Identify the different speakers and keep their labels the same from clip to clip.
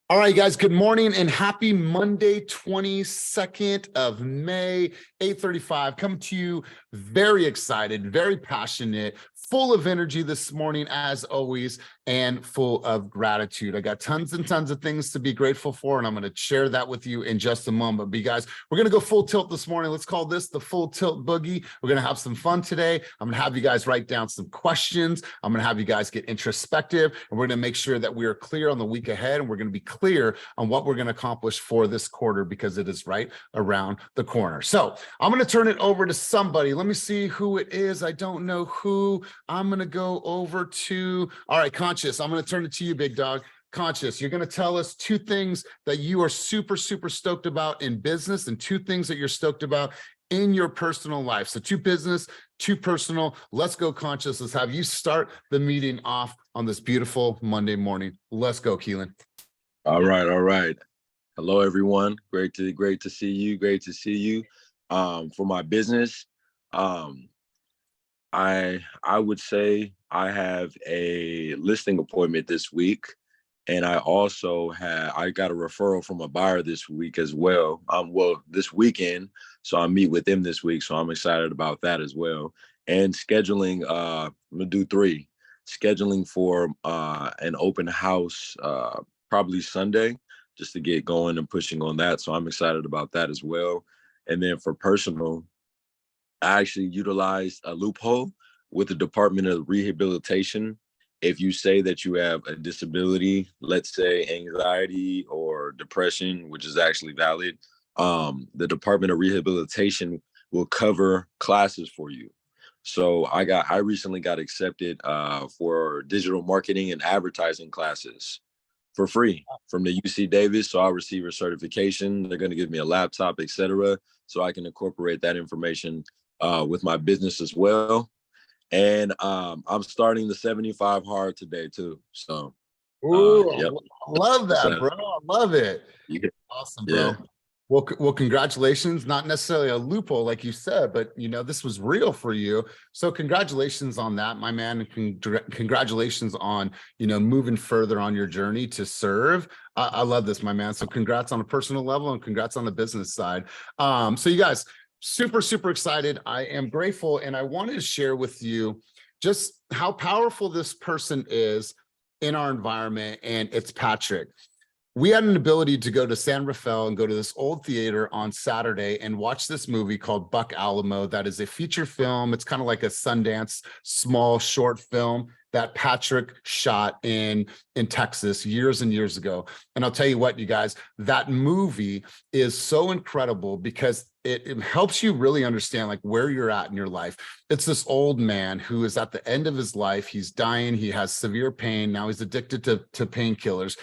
Speaker 1: All right, guys, good morning and happy Monday, 22nd of May, 8:35. Come to you very excited, very passionate, full of energy this morning, as always, and full of gratitude. I got tons and tons of things to be grateful for, and I'm going to share that with you in just a moment. But you guys, we're going to go full tilt this morning. Let's call this the full tilt boogie. We're going to have some fun today. I'm going to have you guys write down some questions. I'm going to have you guys get introspective, and we're going to make sure that we are clear on the week ahead, and we're going to be clear on what we're going to accomplish for this quarter because it is right around the corner. So I'm going to turn it over to somebody. Let me see who it is. I don't know who. I'm going to go over to, all right, Conscious, I'm going to turn it to you, big dog. Conscious, you're going to tell us two things that you are super, super stoked about in business and two things that you're stoked about in your personal life. So two business, two personal. Let's go, Conscious. Let's have you start the meeting off on this beautiful Monday morning. Let's go, Keelan.
Speaker 2: All right. Hello, everyone. Great to see you. Great to see you. For my business, I would say I have a listing appointment this week, and I got a referral from a buyer this week as well. This weekend, so I meet with them this week, so I'm excited about that as well. And scheduling, I'm gonna do 3. Scheduling for an open house, probably Sunday, just to get going and pushing on that. So I'm excited about that as well. And then for personal, I actually utilized a loophole with the Department of Rehabilitation. If you say that you have a disability, let's say anxiety or depression, which is actually valid, the Department of Rehabilitation will cover classes for you. So I recently got accepted for digital marketing and advertising classes for free from the UC Davis. So I'll receive a certification. They're going to give me a laptop, etc., so I can incorporate that information with my business as well. And I'm starting the 75 hard today too. So,
Speaker 1: Ooh, love that, bro. I love it.
Speaker 2: Yeah.
Speaker 1: Awesome, bro. Yeah. Well, congratulations. Not necessarily a loophole, like you said, but this was real for you. So congratulations on that, my man. Congratulations on, moving further on your journey to serve. I love this, my man. So congrats on a personal level and congrats on the business side. So you guys, super, super excited. I am grateful. And I wanted to share with you just how powerful this person is in our environment. And it's Patrick. We had an ability to go to San Rafael and go to this old theater on Saturday and watch this movie called Buck Alamo. That is a feature film. It's kind of like a Sundance small short film that Patrick shot in Texas years and years ago. And I'll tell you what, you guys, that movie is so incredible because it helps you really understand like where you're at in your life. It's this old man who is at the end of his life. He's dying. He has severe pain. Now he's addicted to painkillers.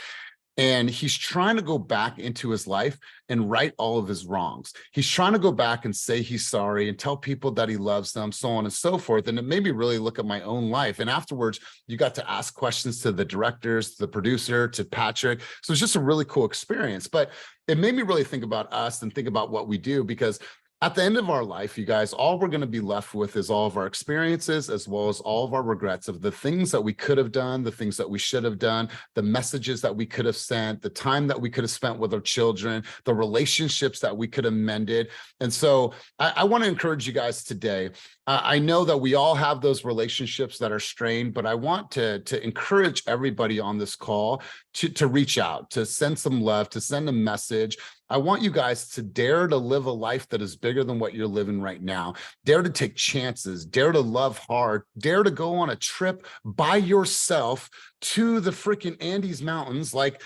Speaker 1: And he's trying to go back into his life and right all of his wrongs. He's trying to go back and say he's sorry and tell people that he loves them, so on and so forth. And it made me really look at my own life. And afterwards, you got to ask questions to the directors, the producer, to Patrick. So it's just a really cool experience. But it made me really think about us and think about what we do, because at the end of our life, you guys, all we're going to be left with is all of our experiences, as well as all of our regrets of the things that we could have done, the things that we should have done, the messages that we could have sent, the time that we could have spent with our children, the relationships that we could have mended. And so I want to encourage you guys today. I know that we all have those relationships that are strained, but I want to encourage everybody on this call to reach out, to send some love, to send a message. I want you guys to dare to live a life that is bigger than what you're living right now. Dare to take chances, dare to love hard, dare to go on a trip by yourself to the freaking Andes Mountains, like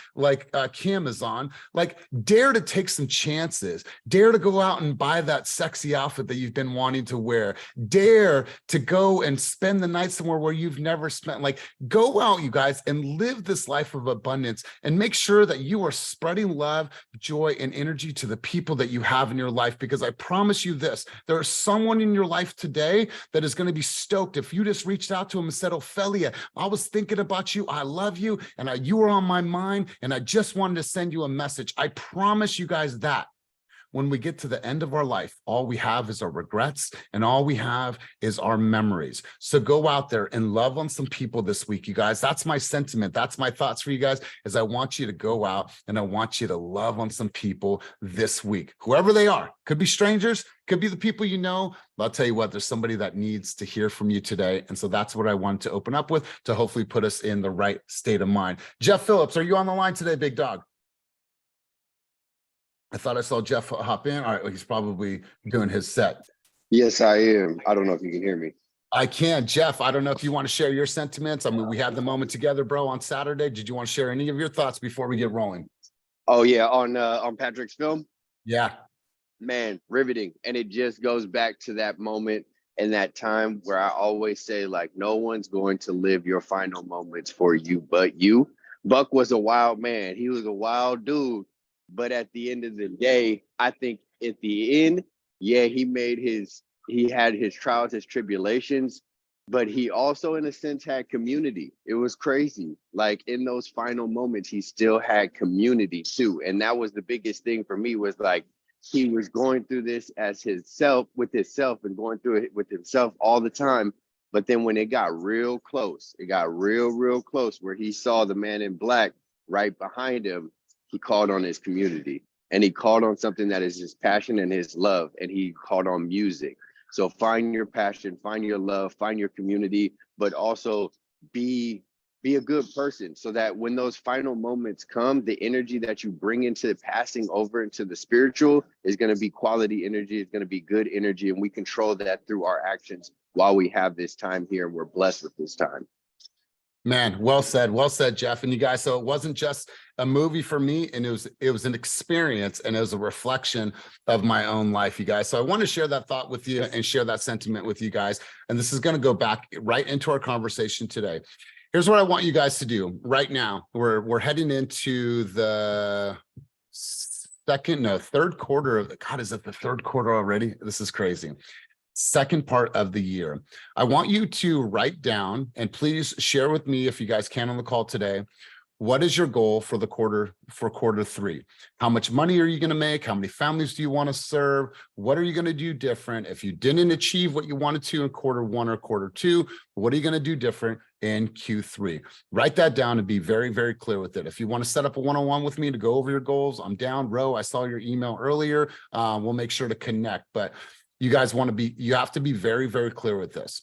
Speaker 1: Kim is on. Like, dare to take some chances. Dare to go out and buy that sexy outfit that you've been wanting to wear. Dare to go and spend the night somewhere where you've never spent. Like, go out, you guys, and live this life of abundance, and make sure that you are spreading love, joy, and energy to the people that you have in your life. Because I promise you this, there is someone in your life today that is going to be stoked if you just reached out to him and said, Ophelia, I was thinking about you. I love you. And you were on my mind. And I just wanted to send you a message. I promise you guys that. when we get to the end of our life, all we have is our regrets and all we have is our memories. So go out there and love on some people this week, you guys. That's my sentiment. That's my thoughts for you guys, is I want you to go out and I want you to love on some people this week, whoever they are. Could be strangers, could be the people you know. But I'll tell you what, there's somebody that needs to hear from you today. And so that's what I wanted to open up with to hopefully put us in the right state of mind. Jeff Phillips, are you on the line today, big dog? I thought I saw Jeff hop in. All right, well, he's probably doing his set.
Speaker 3: Yes, I am. I don't know if you can hear me.
Speaker 1: I can. Jeff, I don't know if you want to share your sentiments. I mean, we had the moment together, bro, on Saturday. Did you want to share any of your thoughts before we get rolling?
Speaker 3: Oh yeah, on Patrick's film.
Speaker 1: Yeah.
Speaker 3: Man, riveting. And it just goes back to that moment and that time where I always say, like, no one's going to live your final moments for you but you. Buck was a wild man. He was a wild dude. But at the end of the day, I think at the end, yeah, he had his trials, his tribulations, but he also, in a sense, had community. It was crazy. Like, in those final moments, he still had community too. And that was the biggest thing for me, was like, he was going through this as himself, with himself, and going through it with himself all the time. But then when it got real close, it got real close, where he saw the man in black right behind him, he called on his community, and he called on something that is his passion and his love, and he called on music. So find your passion, find your love, find your community, but also be a good person, so that when those final moments come, the energy that you bring into passing over into the spiritual is going to be quality energy. It's going to be good energy, and we control that through our actions while we have this time here, and we're blessed with this time.
Speaker 1: Man, well said, Jeff. And you guys, so it wasn't just a movie for me, and it was an experience, and it was a reflection of my own life, you guys. So I want to share that thought with you and share that sentiment with you guys. And this is going to go back right into our conversation today. Here's what I want you guys to do right now. We're heading into the third quarter of God, is it the third quarter already? This is crazy. Second part of the year. I want you to write down, and please share with me, if you guys can on the call today, what is your goal for quarter three? How much money are you going to make? How many families do you want to serve? What are you going to do different? If you didn't achieve what you wanted to in quarter one or quarter two, what are you going to do different in Q3? Write that down and be very clear with it. If you want to set up a one-on-one with me to go over your goals, I'm down. Ro, I saw your email earlier. We'll make sure to connect, but you guys you have to be very clear with this.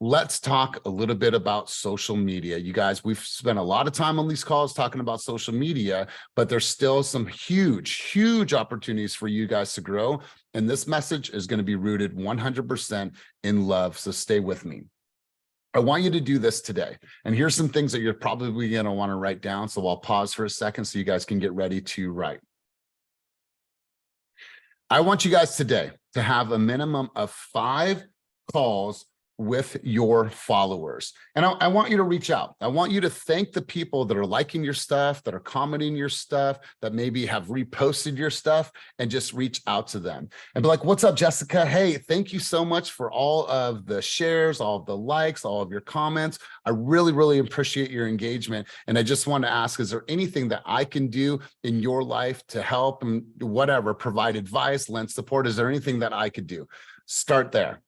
Speaker 1: Let's talk a little bit about social media. You guys, we've spent a lot of time on these calls talking about social media, but there's still some huge opportunities for you guys to grow. And this message is going to be rooted 100% in love. So stay with me. I want you to do this today. And here's some things that you're probably going to want to write down. So I'll pause for a second so you guys can get ready to write. I want you guys today to have a minimum of 5 calls with your followers. And I want you to reach out. I want you to thank the people that are liking your stuff, that are commenting your stuff, that maybe have reposted your stuff, and just reach out to them and be like, what's up, Jessica? Hey, thank you so much for all of the shares, all of the likes, all of your comments. I really appreciate your engagement. And I just want to ask, is there anything that I can do in your life to help and whatever, provide advice, lend support? Is there anything that I could do? Start there.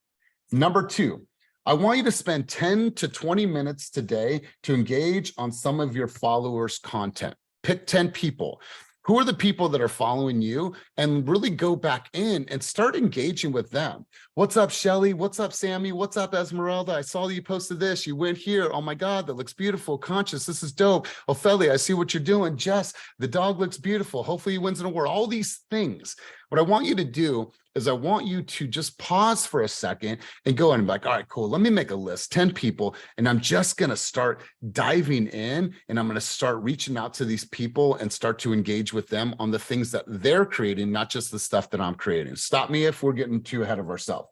Speaker 1: Number 2, I want you to spend 10 to 20 minutes today to engage on some of your followers' content. Pick 10 people. Who are the people that are following you, and really go back in and start engaging with them. What's up, Shelly? What's up, Sammy? What's up, Esmeralda? I saw that you posted this. You went here. Oh my God, that looks beautiful. Conscious, this is dope. Ophelia, I see what you're doing. Jess, the dog looks beautiful. Hopefully he wins an award. All these things. What I want you to do is I want you to just pause for a second and go in and be like, all right, cool. Let me make a list, 10 people. And I'm just going to start diving in, and I'm going to start reaching out to these people and start to engage with them on the things that they're creating, not just the stuff that I'm creating. Stop me if we're getting too ahead of ourselves.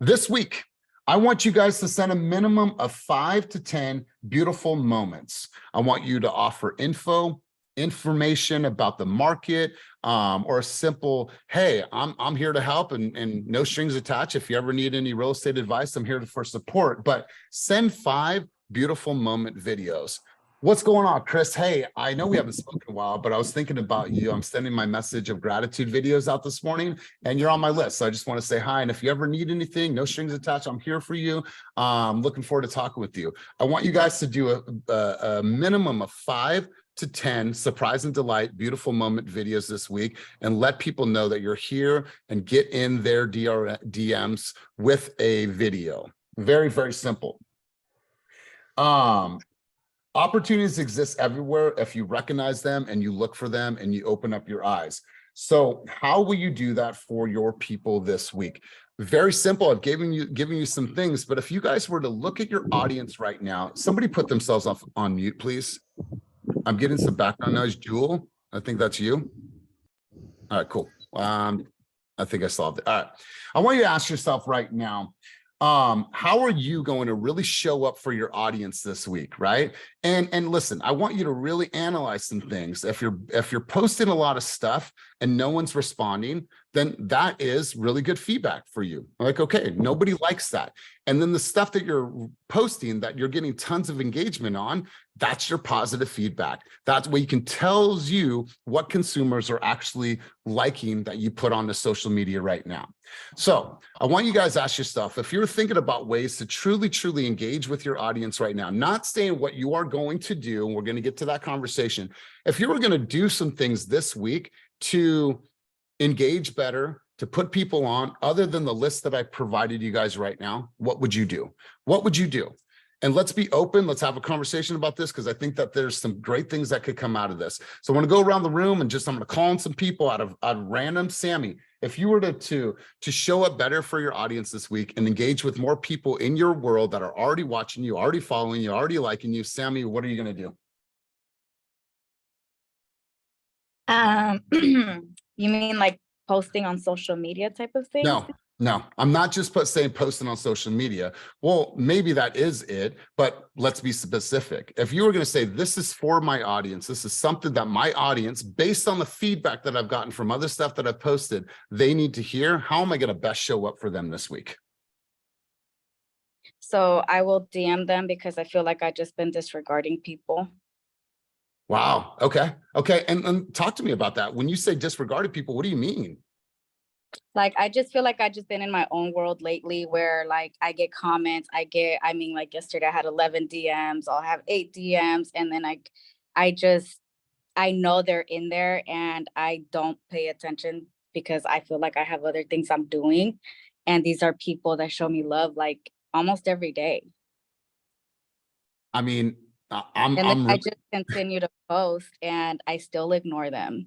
Speaker 1: This week, I want you guys to send a minimum of 5 to 10 beautiful moments. I want you to offer information about the market, or a simple, hey, I'm here to help, and no strings attached. If you ever need any real estate advice, I'm here for support. But send 5 beautiful moment videos. What's going on, Chris? Hey, I know we haven't spoken in a while, but I was thinking about you. I'm sending my message of gratitude videos out this morning, and you're on my list. So I just want to say hi. And if you ever need anything, no strings attached, I'm here for you. Looking forward to talking with you. I want you guys to do a minimum of 5 to 10 surprise and delight, beautiful moment videos this week, and let people know that you're here and get in their DMs with a video. Very, very simple. Opportunities exist everywhere if you recognize them and you look for them and you open up your eyes. So how will you do that for your people this week? Very simple. I've given you some things, but if you guys were to look at your audience right now, somebody put themselves on mute, please. I'm getting some background noise. Jewel, I think that's you. All right, cool. I think I solved it. All right. I want you to ask yourself right now, how are you going to really show up for your audience this week, right? And listen, I want you to really analyze some things. If you're posting a lot of stuff and no one's responding, then that is really good feedback for you. Like, okay, nobody likes that. And then the stuff that you're posting that you're getting tons of engagement on, that's your positive feedback. That's what you can tells you what consumers are actually liking that you put on the social media right now. So I want you guys to ask yourself, if you're thinking about ways to truly engage with your audience right now, not saying what you are going to do, and we're going to get to that conversation. If you were going to do some things this week to engage better, to put people on, other than the list that I provided you guys right now, what would you do? What would you do? And let's be open. Let's have a conversation about this, because I think that there's some great things that could come out of this. So I want to go around the room and I'm going to call on some people out of random. Sammy, if you were to show up better for your audience this week and engage with more people in your world that are already watching you, already following you, already liking you, Sammy, what are you going to do?
Speaker 4: You mean like posting on social media type of things?
Speaker 1: No, I'm not just saying posting on social media. Well, maybe that is it, but let's be specific. If you were going to say, this is for my audience, this is something that my audience, based on the feedback that I've gotten from other stuff that I've posted, they need to hear, how am I going to best show up for them this week?
Speaker 4: So I will DM them because I feel like I've just been disregarding people.
Speaker 1: Wow. Okay. And talk to me about that. When you say disregarded people, what do you mean?
Speaker 4: Like, I just feel like I just been in my own world lately where like I get comments, like yesterday I had 11 DMs, I'll have 8 DMs. And then I know they're in there and I don't pay attention because I feel like I have other things I'm doing. And these are people that show me love like almost every day.
Speaker 1: I mean,
Speaker 4: I just continue to post and I still ignore them.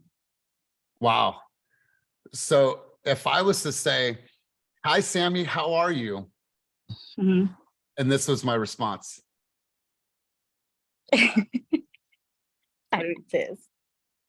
Speaker 1: Wow. So if I was to say, hi, Sammy, how are you?
Speaker 4: Mm-hmm.
Speaker 1: And this was my response.
Speaker 4: I'd be pissed.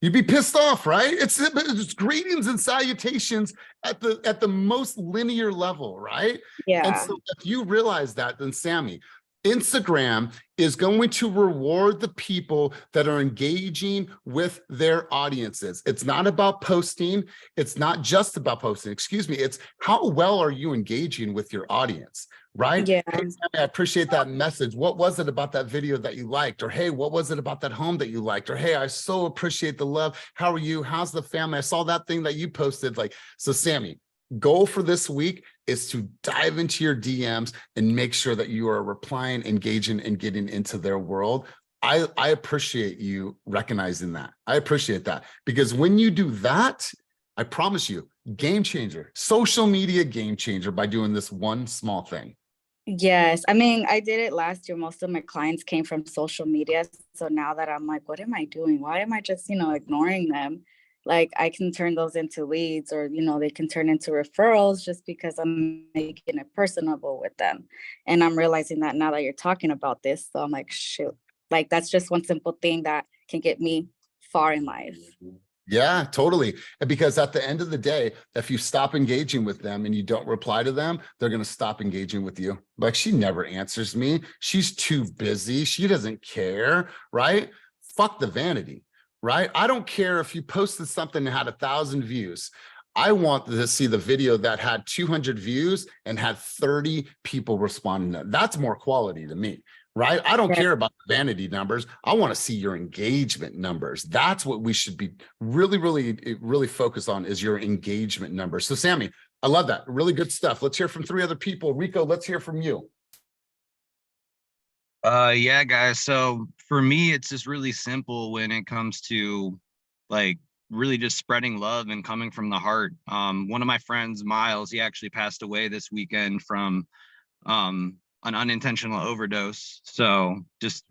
Speaker 1: You'd be pissed off, right? It's greetings and salutations at the most linear level, right?
Speaker 4: Yeah.
Speaker 1: And so if you realize that, then Sammy, Instagram is going to reward the people that are engaging with their audiences. It's not about posting. It's not just about posting, excuse me. It's how well are you engaging with your audience, right?
Speaker 4: Yeah.
Speaker 1: Hey, Sammy, I appreciate that message. What was it about that video that you liked? Or, hey, what was it about that home that you liked? Or, hey, I so appreciate the love. How are you? How's the family? I saw that thing that you posted. Like, so Sammy, goal for this week is to dive into your DMs and make sure that you are replying, engaging, and getting into their world. I appreciate you recognizing that. I appreciate that, because when you do that, I promise you, game changer, social media game changer by doing this one small thing.
Speaker 4: Yes. I mean, I did it last year. Most of my clients came from social media. So now that I'm like, what am I doing? Why am I just, ignoring them? Like, I can turn those into leads, or, they can turn into referrals just because I'm making it personable with them. And I'm realizing that now that you're talking about this. So I'm like, shoot, like, that's just one simple thing that can get me far in life.
Speaker 1: Yeah, totally. And because at the end of the day, if you stop engaging with them and you don't reply to them, they're going to stop engaging with you. Like, she never answers me. She's too busy. She doesn't care, right? Fuck the vanity. Right? I don't care if you posted something that had 1,000 views. I want to see the video that had 200 views and had 30 people responding to it. That's more quality to me, right? I don't
Speaker 4: Right.
Speaker 1: care about the vanity numbers. I want to see your engagement numbers. That's what we should be really focused on, is your engagement numbers. So Sammy, I love that. Really good stuff. Let's hear from 3 other people. Rico, let's hear from you.
Speaker 5: Yeah, guys. So for me, it's just really simple when it comes to like really just spreading love and coming from the heart. One of my friends, Miles, he actually passed away this weekend from an unintentional overdose. So just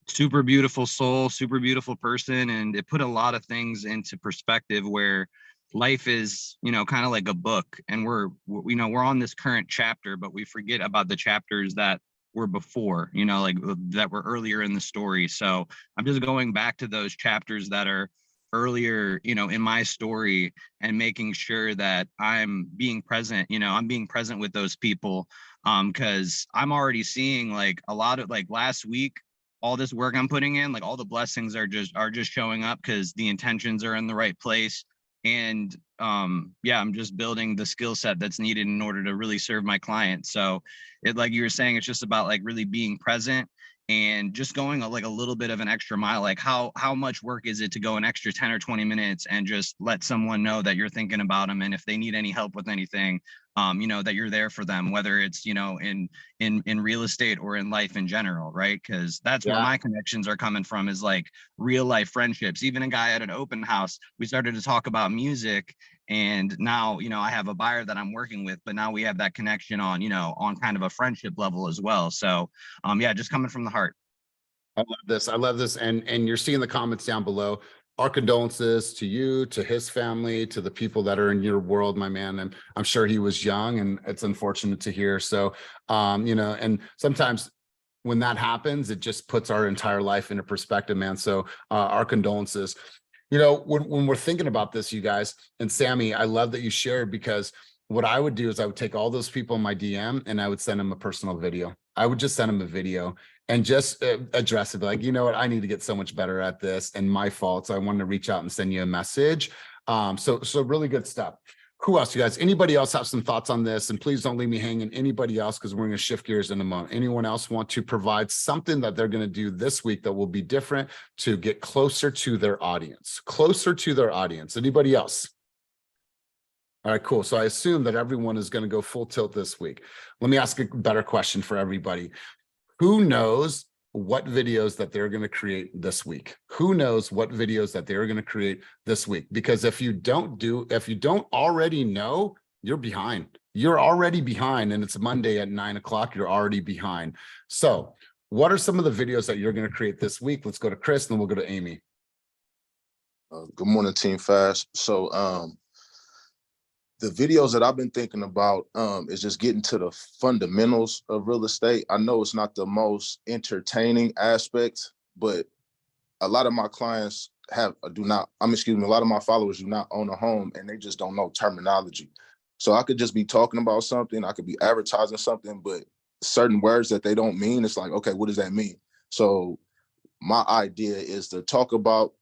Speaker 5: super beautiful soul, super beautiful person. And it put a lot of things into perspective where life is, you know, kind of like a book, and we're on this current chapter, but we forget about the chapters that were before, you know, like that were earlier in the story. So I'm just going back to those chapters that are earlier, you know, in my story, and making sure that I'm being present, you know, I'm being present with those people. Because I'm already seeing like a lot of, like last week, all this work I'm putting in, like all the blessings are just showing up because the intentions are in the right place. And yeah, I'm just building the skill set that's needed in order to really serve my clients. So it, like you were saying, it's just about like really being present and just going like a little bit of an extra mile. Like how much work is it to go an extra 10 or 20 minutes and just let someone know that you're thinking about them, and if they need any help with anything, you know, that you're there for them, whether it's, you know, in real estate or in life in general, right? Because that's where my connections are coming from, is like real life friendships. Even a guy at an open house, we started to talk about music, and now, you know, I have a buyer that I'm working with, but now we have that connection on, you know, on kind of a friendship level as well. So yeah, just coming from the heart.
Speaker 1: I love this. I love this. And you're seeing the comments down below. Our condolences to you, to his family, to the people that are in your world, my man. And I'm sure he was young, and it's unfortunate to hear. So, you know, and sometimes when that happens, it just puts our entire life into perspective, man. So our condolences. You know, when we're thinking about this, you guys, and Sammy, I love that you shared, because what I would do is I would take all those people in my DM and I would send them a personal video. I would just send them a video and just address it, like, you know what, I need to get so much better at this, and my fault. So I wanted to reach out and send you a message. So really good stuff. Who else, you guys? Anybody else have some thoughts on this? And please don't leave me hanging. Anybody else, because we're going to shift gears in a moment. Anyone else want to provide something that they're going to do this week that will be different to get closer to their audience? Closer to their audience. Anybody else? All right, cool. So I assume that everyone is going to go full tilt this week. Let me ask a better question for everybody. Who knows what videos that they're going to create this week? Who knows what videos that they're going to create this week? Because if you don't already know, you're behind. You're already behind, and it's Monday at 9 o'clock. You're already behind. So what are some of the videos that you're going to create this week? Let's go to Chris, and then we'll go to Amy.
Speaker 6: Good morning, Team Fast. So the videos that I've been thinking about is just getting to the fundamentals of real estate. I know it's not the most entertaining aspect, but a lot of my clients a lot of my followers do not own a home, and they just don't know terminology. So I could just be talking about something, I could be advertising something, but certain words that they don't mean, it's like, okay, what does that mean? So my idea is to talk about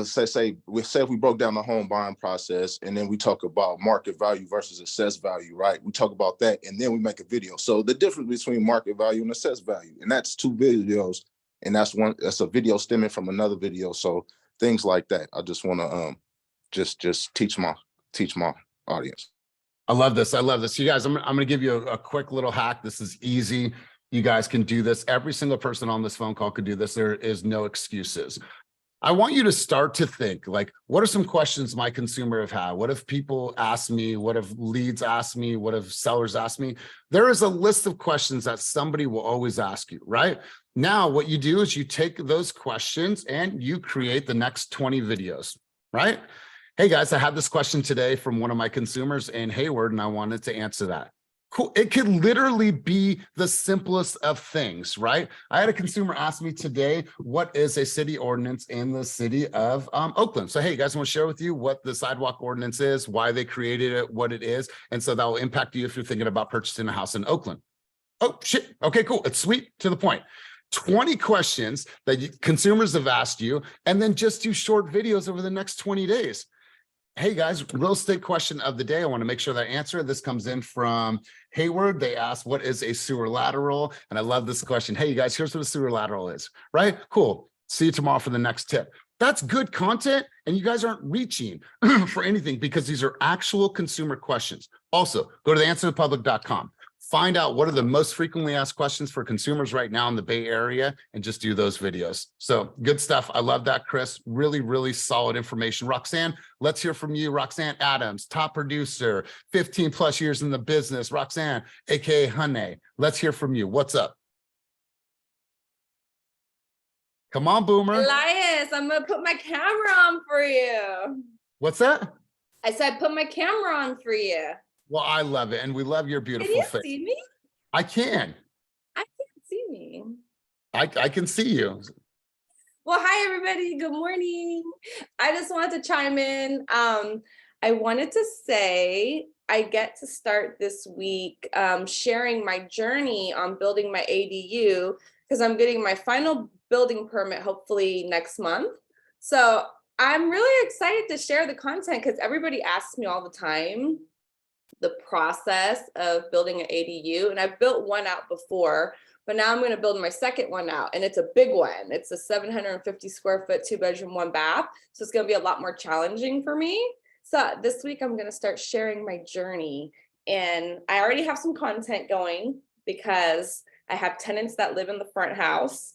Speaker 6: say if we broke down the home buying process, and then we talk about market value versus assessed value, right? We talk about that, and then we make a video. So the difference between market value and assessed value, and that's 2 videos, and that's a video stemming from another video. So things like that. I just want to just teach my audience.
Speaker 1: I love this. I love this. You guys, I'm going to give you a quick little hack. This is easy. You guys can do this. Every single person on this phone call could do this. There is no excuses. I want you to start to think, like, what are some questions my consumer have had? What if people ask me? What if leads ask me? What if sellers ask me? There is a list of questions that somebody will always ask you, right? Now, what you do is you take those questions and you create the next 20 videos, right? Hey guys, I had this question today from one of my consumers in Hayward, and I wanted to answer that. Cool. It could literally be the simplest of things, right? I had a consumer ask me today, what is a city ordinance in the city of Oakland? So, hey, you guys, want to share with you what the sidewalk ordinance is, why they created it, what it is. And so that will impact you if you're thinking about purchasing a house in Oakland. Oh, shit. Okay, cool. It's sweet, to the point. 20 questions that consumers have asked you, and then just do short videos over the next 20 days. Hey guys, real estate question of the day. I want to make sure that I answer. This comes in from Hayward. They asked, what is a sewer lateral? And I love this question. Hey, you guys, here's what a sewer lateral is, right? Cool. See you tomorrow for the next tip. That's good content. And you guys aren't reaching for anything because these are actual consumer questions. Also, go to theanswerthepublic.com. Find out what are the most frequently asked questions for consumers right now in the Bay Area and just do those videos. So good stuff. I love that, Chris. Really, really solid information. Roxanne, let's hear from you. Roxanne Adams, top producer, 15 plus years in the business. Roxanne, AKA Honey. Let's hear from you. What's up? Come on, Boomer.
Speaker 7: Elias, I'm gonna put my camera on for you.
Speaker 1: What's that?
Speaker 7: I said put my camera on for you.
Speaker 1: Well, I love it. And we love your
Speaker 7: Can
Speaker 1: beautiful
Speaker 7: you
Speaker 1: face.
Speaker 7: see me?
Speaker 1: I can.
Speaker 7: I can't see me.
Speaker 1: I can see you.
Speaker 7: Well, hi everybody. Good morning. I just wanted to chime in. I wanted to say I get to start this week sharing my journey on building my ADU because I'm getting my final building permit hopefully next month. So I'm really excited to share the content because everybody asks me all the time the process of building an ADU, and I've built one out before, but now I'm going to build my second one out, and it's a big one. It's a 750 square foot, 2-bedroom, 1-bath. So it's going to be a lot more challenging for me. So this week I'm going to start sharing my journey, and I already have some content going because I have tenants that live in the front house.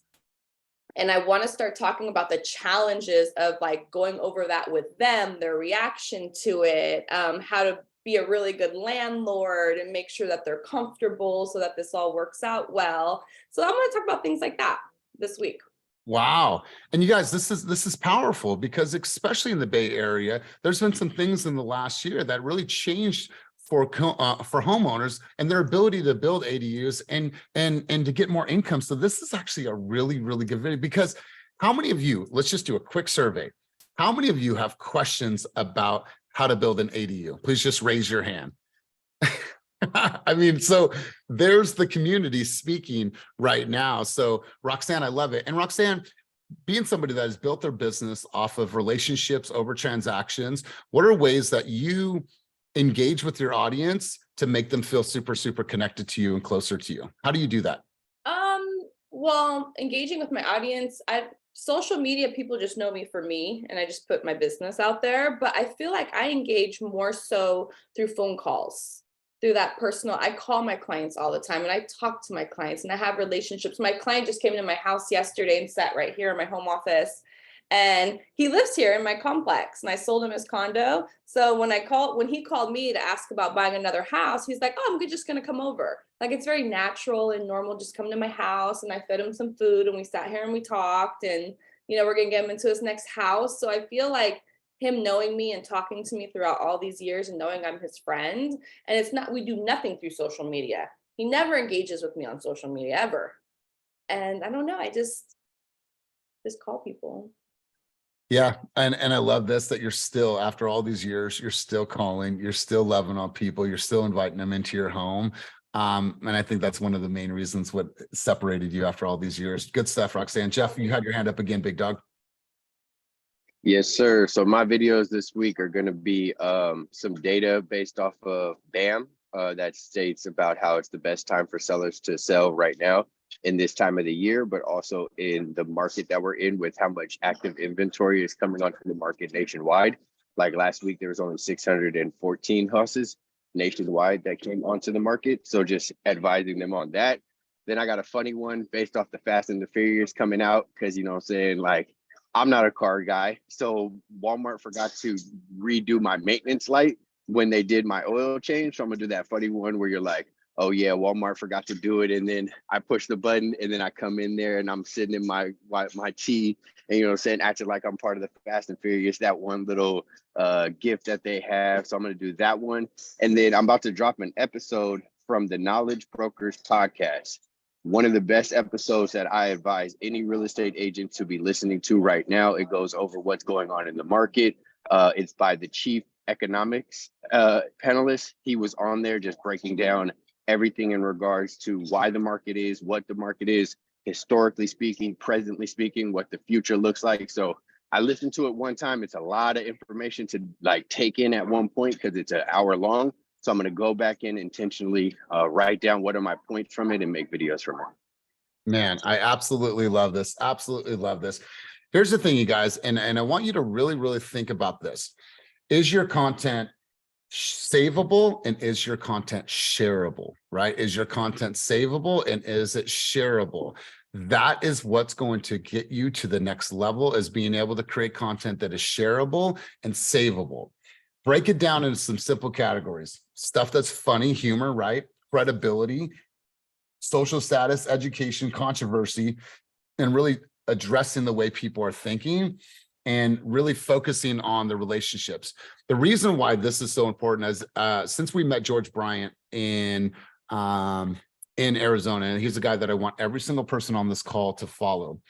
Speaker 7: And I want to start talking about the challenges of like going over that with them, their reaction to it, how to be a really good landlord and make sure that they're comfortable so that this all works out well. So I'm going to talk about things like that this week.
Speaker 1: Wow. And you guys, this is powerful because especially in the Bay Area, there's been some things in the last year that really changed for homeowners and their ability to build ADUs and to get more income. So this is actually a really, really good video because how many of you, let's just do a quick survey. How many of you have questions about how to build an ADU? Please just raise your hand. I mean, so there's the community speaking right now. So Roxanne, I love it. And Roxanne, being somebody that has built their business off of relationships over transactions, what are ways that you engage with your audience to make them feel super, super connected to you and closer to you? How do you do that?
Speaker 7: Well, engaging with my audience, social media, people just know me for me, and I just put my business out there. But I feel like I engage more so through phone calls, through that personal. I call my clients all the time, and I talk to my clients, and I have relationships. My client just came to my house yesterday and sat right here in my home office. And he lives here in my complex, and I sold him his condo. So when he called me to ask about buying another house, he's like, oh, I'm just going to come over. Like, it's very natural and normal. Just come to my house. And I fed him some food, and we sat here and we talked, and, we're going to get him into his next house. So I feel like him knowing me and talking to me throughout all these years and knowing I'm his friend. And we do nothing through social media. He never engages with me on social media ever. And I don't know. I just call people.
Speaker 1: Yeah. And I love this, that you're still, after all these years, you're still calling, you're still loving on people, you're still inviting them into your home. And I think that's one of the main reasons what separated you after all these years. Good stuff, Roxanne. Jeff, you had your hand up again, big dog.
Speaker 3: Yes, sir. So my videos this week are going to be some data based off of BAM that states about how it's the best time for sellers to sell right now in this time of the year, but also in the market that we're in with how much active inventory is coming onto the market nationwide. Like last week, there was only 614 houses nationwide that came onto the market. So just advising them on that. Then I got a funny one based off the Fast and the Furious coming out because, I'm saying, like, I'm not a car guy. So Walmart forgot to redo my maintenance light when they did my oil change. So I'm gonna do that funny one where you're like, oh yeah, Walmart forgot to do it. And then I push the button and then I come in there and I'm sitting in my tea and, acting like I'm part of the Fast and Furious, that one little gift that they have. So I'm gonna do that one. And then I'm about to drop an episode from the Knowledge Brokers podcast. One of the best episodes that I advise any real estate agent to be listening to right now. It goes over what's going on in the market. It's by the chief economics panelist. He was on there just breaking down everything in regards to why the market is, what the market is, historically speaking, presently speaking, what the future looks like. So I listened to it one time. It's a lot of information to like take in at one point because it's an hour long. So I'm going to go back in intentionally, write down what are my points from it and make videos from it.
Speaker 1: Man, I absolutely love this. Absolutely love this. Here's the thing, you guys, and I want you to really, really think about this. Is your content savable and is your content shareable, right? Is your content savable and is it shareable? That is what's going to get you to the next level, is being able to create content that is shareable and savable. Break it down into some simple categories. Stuff that's funny, humor, right? Credibility, social status, education, controversy, and really addressing the way people are thinking and really focusing on the relationships. The reason why this is so important is since we met George Bryant in Arizona, and he's the guy that I want every single person on this call to follow.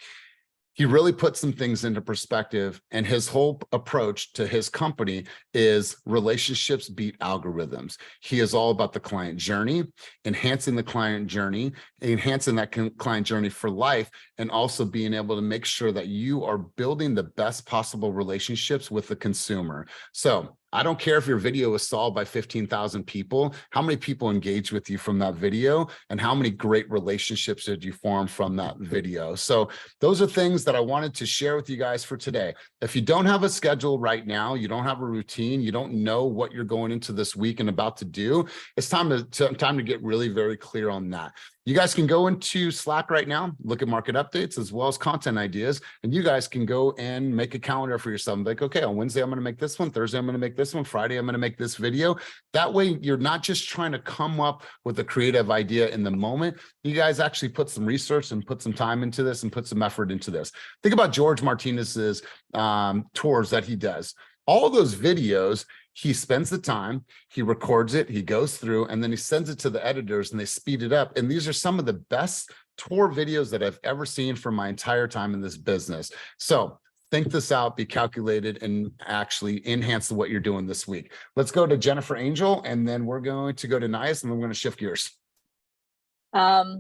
Speaker 1: He really put some things into perspective, and his whole approach to his company is relationships beat algorithms. He is all about the client journey, enhancing the client journey, enhancing that client journey for life, and also being able to make sure that you are building the best possible relationships with the consumer. So I don't care if your video was saw by 15,000 people, how many people engaged with you from that video, and how many great relationships did you form from that video. So those are things that I wanted to share with you guys for today. If you don't have a schedule right now, you don't have a routine, you don't know what you're going into this week and about to do, it's time to get really very clear on that. You guys can go into Slack right now, look at market updates as well as content ideas, and you guys can go and make a calendar for yourself. Like, okay, on Wednesday, I'm going to make this one. Thursday, I'm going to make this one. Friday, I'm going to make this video. That way, you're not just trying to come up with a creative idea in the moment. You guys actually put some research and put some time into this and put some effort into this. Think about George Martinez's tours that he does. All those videos, he spends the time, he records it, he goes through, and then he sends it to the editors and they speed it up. And these are some of the best tour videos that I've ever seen for my entire time in this business. So think this out, be calculated, and actually enhance what you're doing this week. Let's go to Jennifer Angel, and then we're going to go to Nias, and then we're going to shift gears.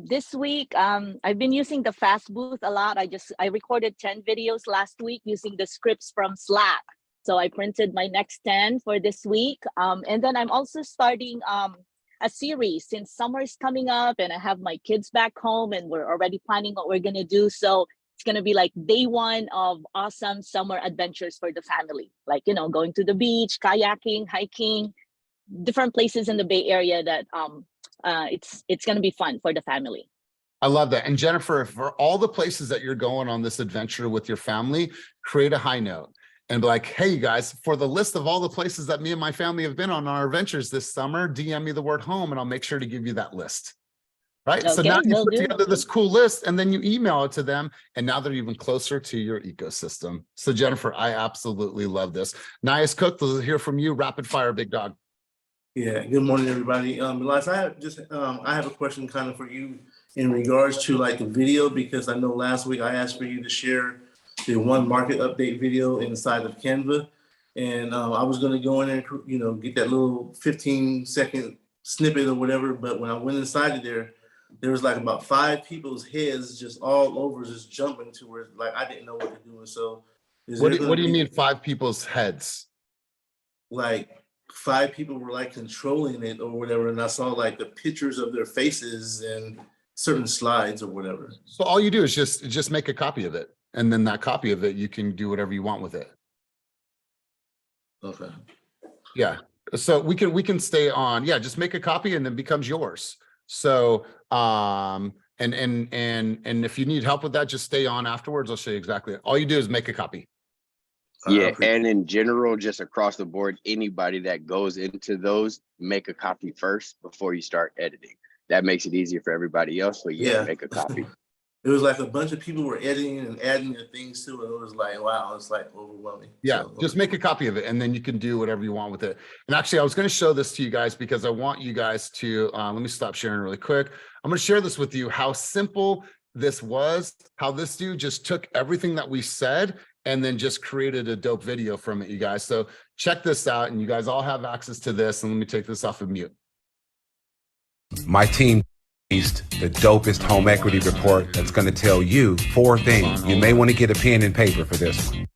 Speaker 8: This week, I've been using the fast booth a lot. I recorded 10 videos last week using the scripts from Slack. So I printed my next 10 for this week. And then I'm also starting a series since summer is coming up and I have my kids back home and we're already planning what we're gonna do. So it's gonna be like day one of awesome summer adventures for the family. Like, you know, going to the beach, kayaking, hiking, different places in the Bay Area that it's gonna be fun for the family.
Speaker 1: I love that. And Jennifer, for all the places that you're going on this adventure with your family, create a high note. And be like, hey, you guys, for the list of all the places that me and my family have been on our adventures this summer, DM me the word home and I'll make sure to give you that list. Right. Okay, so now you put together this cool list and then you email it to them. And now they're even closer to your ecosystem. So Jennifer, I absolutely love this. Nias Cook, let's hear from you. Rapid fire, big dog.
Speaker 9: Yeah. Good morning, everybody. Elias, I have a question kind of for you in regards to like the video, because I know last week I asked for you to share the one market update video inside of Canva. And I was going to go in there and, you know, get that little 15-second snippet or whatever. But when I went inside of there was like about 5 people's heads just all over, just jumping to where like I didn't know what to do. And so
Speaker 1: what do you mean 5 people's heads?
Speaker 9: Like 5 people were like controlling it or whatever. And I saw like the pictures of their faces and certain slides or whatever.
Speaker 1: So all you do is just make a copy of it. And then that copy of it, you can do whatever you want with it.
Speaker 9: Okay.
Speaker 1: Yeah. So we can stay on. Yeah. Just make a copy and then it becomes yours. So, and if you need help with that, just stay on afterwards. I'll show you exactly. All you do is make a copy.
Speaker 3: Yeah. And in general, just across the board, anybody that goes into those, make a copy first before you start editing. That makes it easier for everybody else. So yeah. Make a copy.
Speaker 9: It was like a bunch of people were editing and adding their things to it. It was like, wow, it's like overwhelming.
Speaker 1: Yeah, so, just make a copy of it and then you can do whatever you want with it. And actually, I was going to show this to you guys because I want you guys to, let me stop sharing really quick. I'm going to share this with you, how simple this was, how this dude just took everything that we said and then just created a dope video from it, you guys. So check this out and you guys all have access to this. And let me take this off of mute.
Speaker 10: My team released the dopest home equity report that's going to tell you 4 things. You may want to get a pen and paper for this one.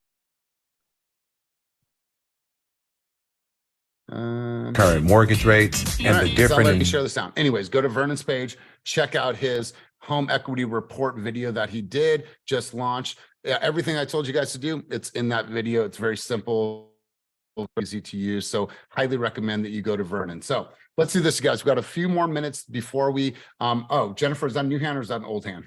Speaker 10: current mortgage rates and
Speaker 1: All
Speaker 10: the
Speaker 1: right, so
Speaker 10: different.
Speaker 1: let me share this down. Anyways, go to Vernon's page, check out his home equity report video that he did just launched. Everything I told you guys to do, it's in that video. It's very simple, easy to use. So highly recommend that you go to Vernon. So let's do this, guys. We've got a few more minutes before we, oh, Jennifer, is that a new hand or is that an old hand?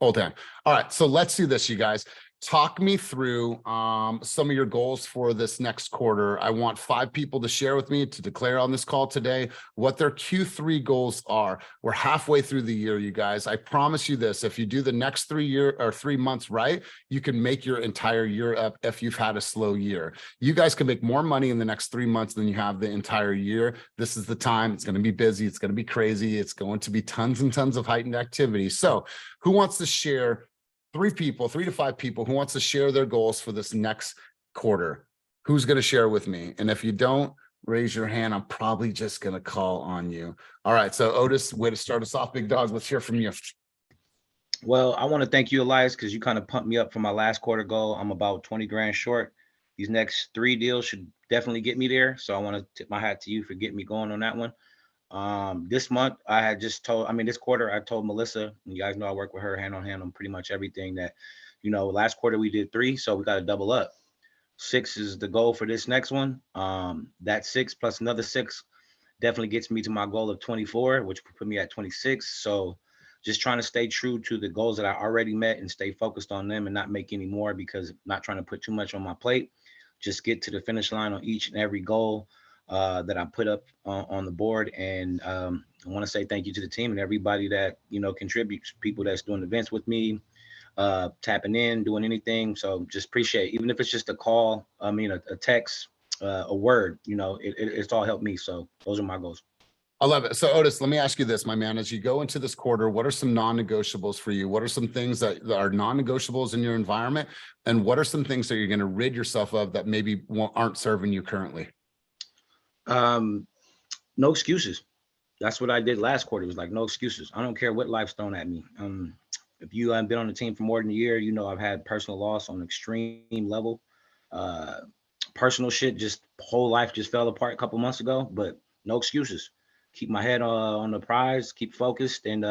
Speaker 1: Old hand. All right, so let's do this, you guys. Talk me through some of your goals for this next quarter. I want 5 people to share with me to declare on this call today what their Q3 goals are. We're halfway through the year, you guys. I promise you this, if you do the next 3 months right, you can make your entire year up if you've had a slow year. You guys can make more money in the next 3 months than you have the entire year. This is the time. It's going to be busy. It's going to be crazy. It's going to be tons and tons of heightened activity. So who wants to share 3 to 5 people who wants to share their goals for this next quarter? Who's going to share with me? And if you don't raise your hand, I'm probably just going to call on you. All right. So Otis, way to start us off, big dogs. Let's hear from you.
Speaker 11: Well, I want to thank you, Elias, because you kind of pumped me up for my last quarter goal. I'm about 20 grand short. These next 3 deals should definitely get me there. So I want to tip my hat to you for getting me going on that one. This month I had just told, this quarter I told Melissa, and you guys know I work with her hand on hand on pretty much everything, that, last quarter we did 3, so we got to double up. 6 is the goal for this next one. That 6 plus another 6 definitely gets me to my goal of 24, which put me at 26. So just trying to stay true to the goals that I already met and stay focused on them and not make any more, because I'm not trying to put too much on my plate. Just get to the finish line on each and every goal that I put up on the board. And I want to say thank you to the team and everybody that, contributes, people that's doing events with me, tapping in, doing anything. So just appreciate, even if it's just a call, a text, a word, it's all helped me. So those are my goals.
Speaker 1: I love it. So Otis, let me ask you this, my man, as you go into this quarter, what are some non-negotiables for you? What are some things that are non-negotiables in your environment? And what are some things that you're going to rid yourself of that maybe aren't serving you currently?
Speaker 11: No excuses. That's what I did last quarter. It was like, no excuses. I don't care what life's thrown at me. If you have been on the team for more than a year, I've had personal loss on an extreme level. Personal shit, just whole life just fell apart a couple months ago, but no excuses. Keep my head on the prize, keep focused, and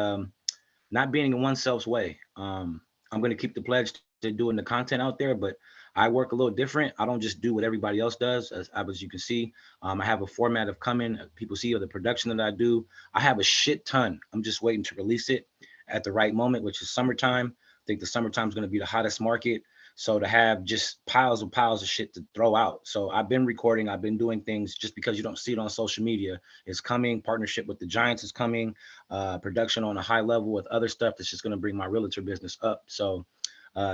Speaker 11: not being in oneself's way. I'm going to keep the pledge to doing the content out there, but I work a little different. I don't just do what everybody else does. As you can see, I have a format of coming. People see the production that I do. I have a shit ton. I'm just waiting to release it at the right moment, which is summertime. I think the summertime is going to be the hottest market. So to have just piles of shit to throw out. So I've been recording. I've been doing things. Just because you don't see it on social media, it's coming. Partnership with the Giants is coming. Production on a high level with other stuff that's just going to bring my realtor business up. So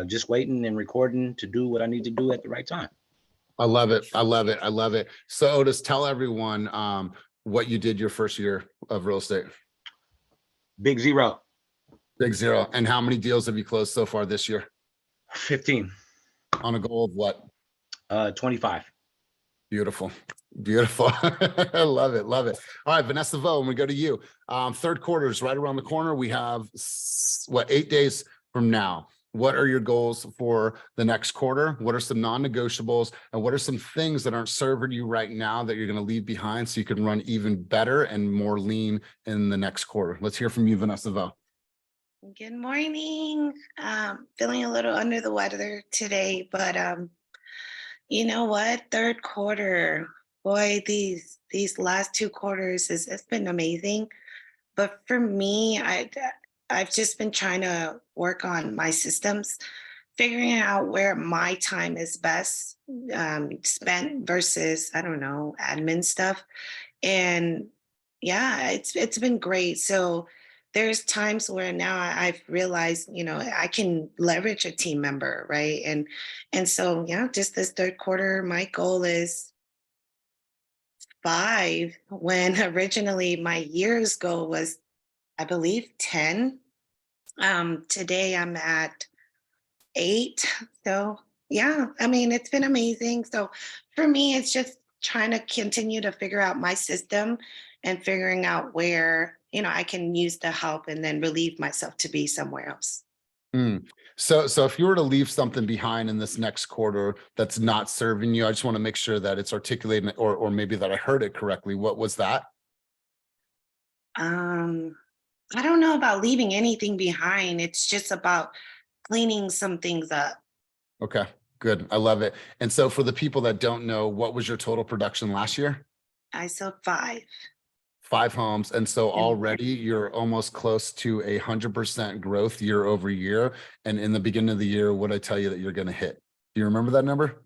Speaker 11: just waiting and recording to do what I need to do at the right time.
Speaker 1: I love it. I love it. I love it. So Otis, tell everyone what you did your first year of real estate.
Speaker 11: Big zero.
Speaker 1: Big zero. And how many deals have you closed so far this year?
Speaker 11: 15.
Speaker 1: On a goal of what?
Speaker 11: 25.
Speaker 1: Beautiful. Beautiful. I love it. Love it. All right, Vanessa Vo, when we go to you, third quarter is right around the corner. We have 8 days from now. What are your goals for the next quarter? What are some non-negotiables? And what are some things that aren't serving you right now that you're going to leave behind so you can run even better and more lean in the next quarter? Let's hear from you, Vanessa Vo.
Speaker 12: Good morning. Feeling a little under the weather today, but you know what? Third quarter, boy, these last 2 quarters it's been amazing. But for me, I've just been trying to work on my systems, figuring out where my time is best spent versus, I don't know, admin stuff. And yeah, it's been great. So there's times where now I've realized, I can leverage a team member, right? And so yeah, just this third quarter, my goal is 5, when originally my year's goal was, I believe, 10. Today I'm at 8. So yeah, it's been amazing. So for me, it's just trying to continue to figure out my system and figuring out where, I can use the help and then relieve myself to be somewhere else.
Speaker 1: Mm. So if you were to leave something behind in this next quarter that's not serving you, I just want to make sure that it's articulated, or maybe that I heard it correctly. What was that?
Speaker 12: Um, I don't know about leaving anything behind. It's just about cleaning some things up.
Speaker 1: Okay, good. I love it. And so for the people that don't know, what was your total production last year?
Speaker 12: I sold 5.
Speaker 1: 5 homes. And so
Speaker 12: Yeah.
Speaker 1: already you're almost close to 100% growth year over year. And in the beginning of the year, what I tell you that you're going to hit? Do you remember that number?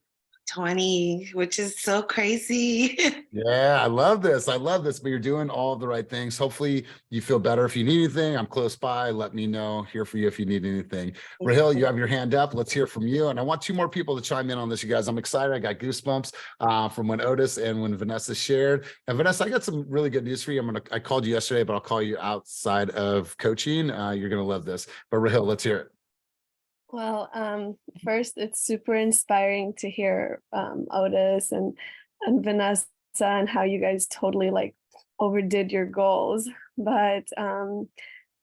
Speaker 12: 20, which is so crazy.
Speaker 1: Yeah, I love this. I love this, but you're doing all the right things. Hopefully you feel better. If you need anything, I'm close by. Let me know. Here for you if you need anything. Rahil, you have your hand up. Let's hear from you. And I want 2 more people to chime in on this, you guys. I'm excited. I got goosebumps from when Otis and when Vanessa shared. And Vanessa, I got some really good news for you. I called you yesterday, but I'll call you outside of coaching. You're going to love this. But Rahil, let's hear it.
Speaker 13: Well, first, it's super inspiring to hear Otis and Vanessa and how you guys totally like overdid your goals. But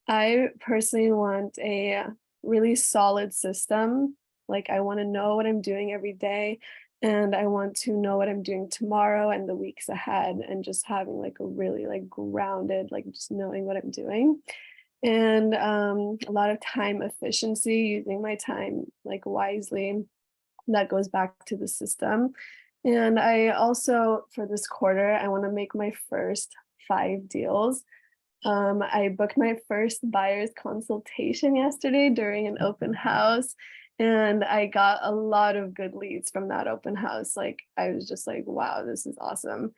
Speaker 13: I personally want a really solid system. Like I want to know what I'm doing every day, and I want to know what I'm doing tomorrow and the weeks ahead, and just having like a really like grounded, like just knowing what I'm doing. And a lot of time efficiency, using my time like wisely. That goes back to the system. And I also, for this quarter, I want to make my first 5 deals. I booked my first buyer's consultation yesterday during an open house, and I got a lot of good leads from that open house. Like I was just like, wow, this is awesome.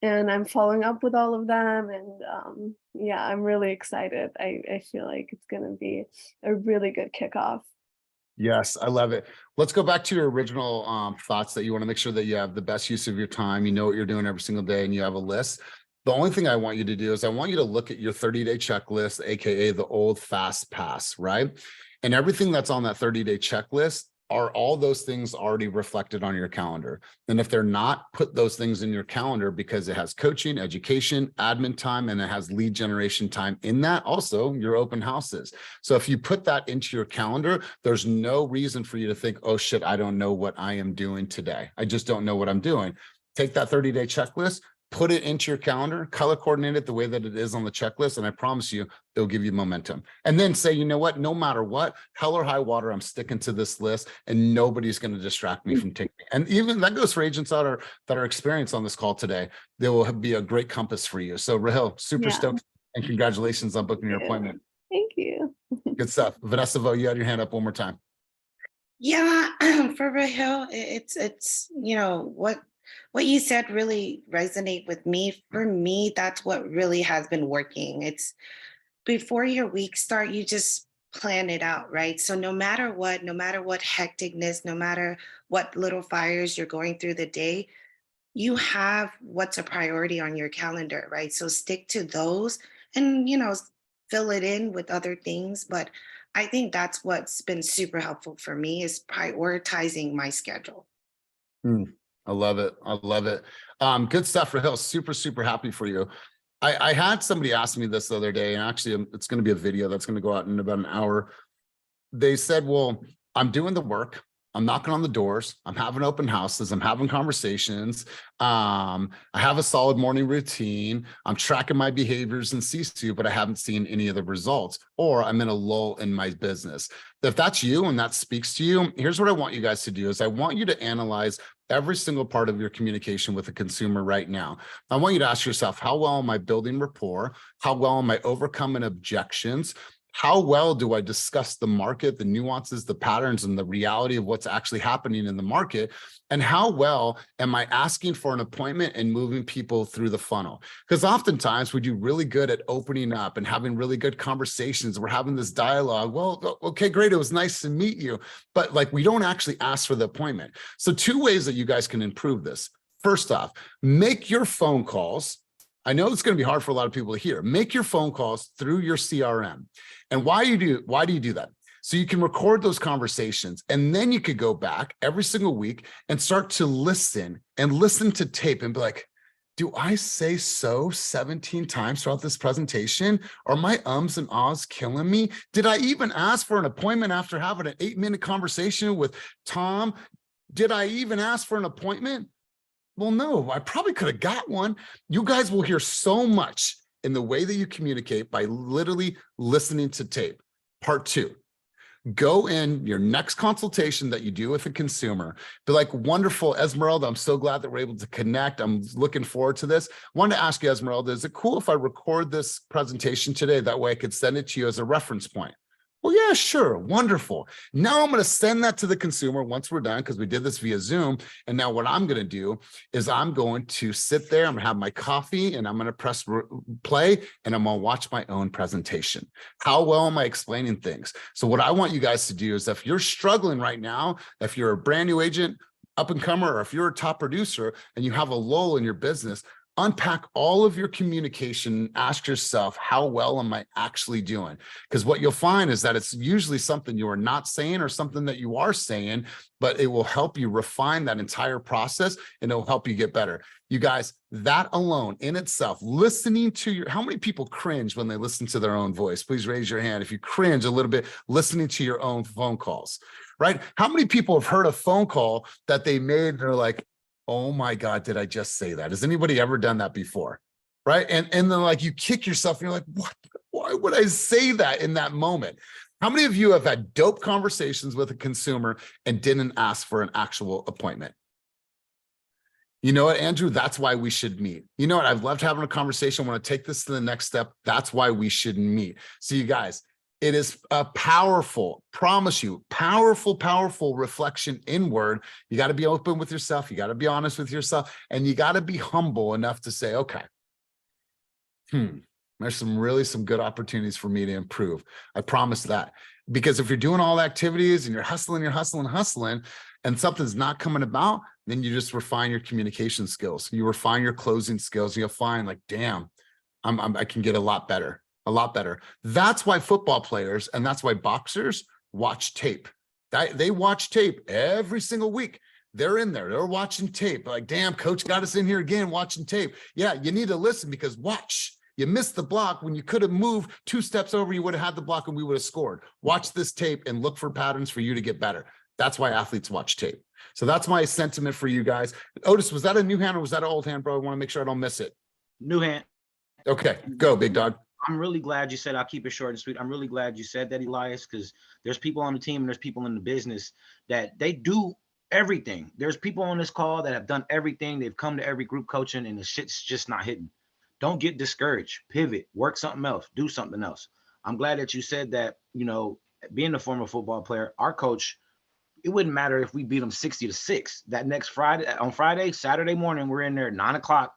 Speaker 13: And I'm following up with all of them. And yeah, I'm really excited. I feel like it's going to be a really good kickoff.
Speaker 1: Yes, I love it. Let's go back to your original thoughts that you want to make sure that you have the best use of your time. You know what you're doing every single day, and you have a list. The only thing I want you to do is I want you to look at your 30-day checklist, AKA the old fast pass, right? And everything that's on that 30-day checklist, are all those things already reflected on your calendar? And if they're not, put those things in your calendar, because it has coaching, education, admin time, and it has lead generation time in that, also your open houses. So if you put that into your calendar, there's no reason for you to think, oh shit, I don't know what I am doing today. I just don't know what I'm doing. Take that 30-day checklist, put it into your calendar, color coordinate it the way that it is on the checklist, and I promise you, it'll give you momentum. And then say, you know what, no matter what, hell or high water, I'm sticking to this list, and nobody's going to distract me from taking it. And even that goes for agents that are experienced on this call today. There will be a great compass for you. So Rahil, super stoked, and congratulations on booking your appointment.
Speaker 13: Thank you.
Speaker 1: Good stuff. Vanessa Vo, you had your hand up one more time.
Speaker 12: Yeah, for Rahil, it's you know what you said really resonate with me. For me, that's what really has been working. It's before your week start, you just plan it out, right? So no matter what hecticness, no matter what little fires you're going through the day, you have what's a priority on your calendar, right? So stick to those and, fill it in with other things. But I think that's what's been super helpful for me is prioritizing my schedule.
Speaker 1: I love it. I love it. Good stuff, Rahil. Super, super happy for you. I had somebody ask me this the other day, and actually it's going to be a video that's going to go out in about an hour. They said, well, I'm doing the work. I'm knocking on the doors. I'm having open houses. I'm having conversations. I have a solid morning routine. I'm tracking my behaviors in C2, but I haven't seen any of the results, or I'm in a lull in my business. If that's you and that speaks to you, here's what I want you guys to do is I want you to analyze every single part of your communication with a consumer right now. I want you to ask yourself, how well am I building rapport? How well am I overcoming objections? How well do I discuss the market, the nuances, the patterns, and the reality of what's actually happening in the market? And how well am I asking for an appointment and moving people through the funnel? Because oftentimes we do really good at opening up and having really good conversations. We're having this dialogue. Well, okay, great. It was nice to meet you. But like, we don't actually ask for the appointment. So 2 ways that you guys can improve this. First off, make your phone calls. I know it's going to be hard for a lot of people to hear. Make your phone calls through your CRM. And why do you do that? So you can record those conversations, and then you could go back every single week and start to listen to tape and be like, Do I say so 17 times throughout this presentation? Are my ums and ahs killing me? Did I even ask for an appointment after having an 8-minute conversation with Tom? Did I even ask for an appointment? Well, no, I probably could have got one. You guys will hear so much in the way that you communicate by literally listening to tape. Part 2. Go in your next consultation that you do with a consumer, be like, wonderful, Esmeralda, I'm so glad that we're able to connect. I'm looking forward to this. I wanted to ask you, Esmeralda, is it cool if I record this presentation today? That way I could send it to you as a reference point. Well, yeah, sure. Wonderful. Now I'm going to send that to the consumer once we're done, because we did this via Zoom. And now what I'm going to do is I'm going to sit there, I'm going to have my coffee, and I'm going to press play, and I'm going to watch my own presentation. How well am I explaining things? So what I want you guys to do is, if you're struggling right now, if you're a brand new agent, up and comer, or if you're a top producer and you have a lull in your business, unpack all of your communication. Ask yourself, how well am I actually doing? Because what you'll find is that it's usually something you are not saying or something that you are saying, but it will help you refine that entire process, and it'll help you get better. You guys, that alone in itself, listening to your, how many people cringe when they listen to their own voice? Please raise your hand if you cringe a little bit listening to your own phone calls, right? How many people have heard a phone call that they made and they're like, oh my God, did I just say that? Has anybody ever done that before? Right? And then like you kick yourself and you're like, what? Why would I say that in that moment? How many of you have had dope conversations with a consumer and didn't ask for an actual appointment? You know what, Andrew? That's why we should meet. You know what? I've loved having a conversation. I want to take this to the next step. That's why we should meet. So you guys, it is a powerful, promise you, powerful, powerful reflection inward. You got to be open with yourself. You got to be honest with yourself, and you got to be humble enough to say, okay, there's some good opportunities for me to improve. I promise that. Because if you're doing all the activities and you're hustling, and something's not coming about, then you just refine your communication skills. You refine your closing skills. You'll find like, damn, I can get a lot better. A lot better. That's why football players and that's why boxers watch tape. They watch tape every single week. They're in there. They're watching tape. Like, damn, coach got us in here again watching tape. Yeah, you need to listen, because watch. You missed the block when you could have moved 2 steps over. You would have had the block and we would have scored. Watch this tape and look for patterns for you to get better. That's why athletes watch tape. So that's my sentiment for you guys. Otis, was that a new hand or was that an old hand, bro? I want to make sure I don't miss it.
Speaker 11: New hand.
Speaker 1: Okay, go, big dog.
Speaker 11: I'm really glad you said, I'll keep it short and sweet. I'm really glad you said that, Elias, because there's people on the team and there's people in the business that they do everything. There's people on this call that have done everything. They've come to every group coaching and the shit's just not hitting. Don't get discouraged. Pivot, work something else, do something else. I'm glad that you said that. You know, being a former football player, our coach, it wouldn't matter if we beat them 60-6. That next Friday, Saturday morning, we're in there at 9 o'clock.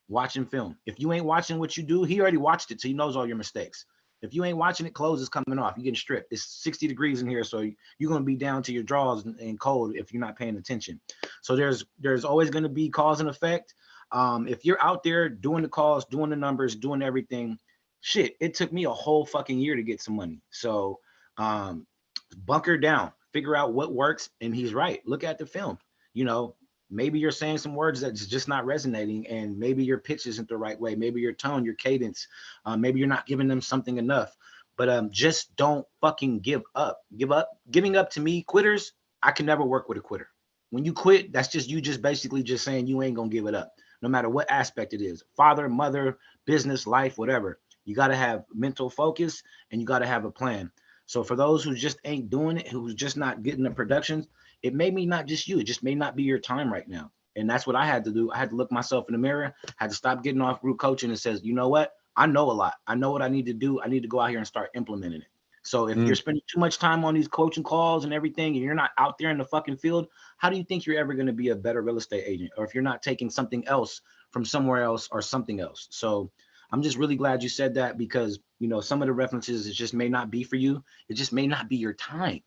Speaker 11: Watching film. If you ain't watching what you do, he already watched it, so he knows all your mistakes. If you ain't watching it, clothes is coming off. You're getting stripped. It's 60 degrees in here, so you're going to be down to your drawers and cold if you're not paying attention. So there's always going to be cause and effect. If you're out there doing the calls, doing the numbers, doing everything, shit, it took me a whole fucking year to get some money. So bunker down, figure out what works, and he's right. Look at the film. You know, maybe you're saying some words that's just not resonating, and maybe your pitch isn't the right way. Maybe your tone, your cadence, maybe you're not giving them something enough. But just don't fucking give up. Giving up, to me, quitters, I can never work with a quitter. When you quit, that's just you just basically just saying you ain't gonna give it up, no matter what aspect it is. Father, mother, business, life, whatever. You got to have mental focus and you got to have a plan. So for those who just ain't doing it, who's just not getting the productions, it may be not just you. It just may not be your time right now. And that's what I had to do. I had to look myself in the mirror, had to stop getting off group coaching and says, you know what? I know a lot. I know what I need to do. I need to go out here and start implementing it. So if you're spending too much time on these coaching calls and everything, and you're not out there in the fucking field, how do you think you're ever going to be a better real estate agent? Or if you're not taking something else from somewhere else or something else. So I'm just really glad you said that, because, you know, some of the references, it just may not be for you. It just may not be your time.